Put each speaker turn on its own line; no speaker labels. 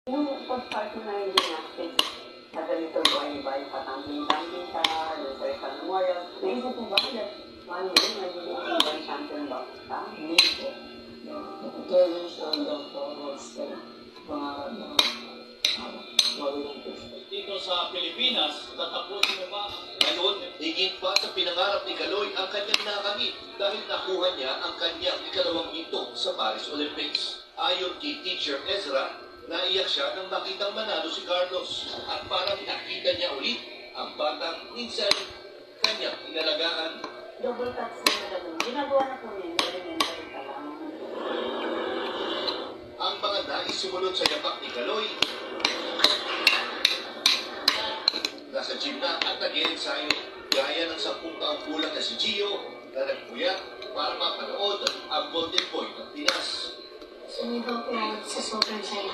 Yung pag-start mo na yung gymnastics, sa ganito buhay ba yung patambling-tambling ka, yung sa memorial, naisip mo ba that one day magiging world champion ba ka?
Hindi po. Kaya siya ang doctors, pangarap na mag-Olympics.
Dito sa Pilipinas, tatapusin mo ba?
Ngayon, higit pa sa pinangarap ni Kaloy ang kanyang nakamit dahil nakuha niya ang kanyang ikalawang ginto sa Paris Olympics. Ayon kay Teacher Ezra, naiyak siya nang makitang manalo si Carlos at parang nakita niya ulit ang batang minsan kanyang inalagaan.
Double touch na madaming. Ginagawa na po niya, elementary pa lang.
Ang mga nais sumunod sa yapak ni Kaloy nasa gym na at nag-i-ensayo gaya ng 10 taong kulang na si Gio na nagpuyat para mapanood ang Golden Boy ng Pinas.
Sumigaw po ako sa sobrang saya.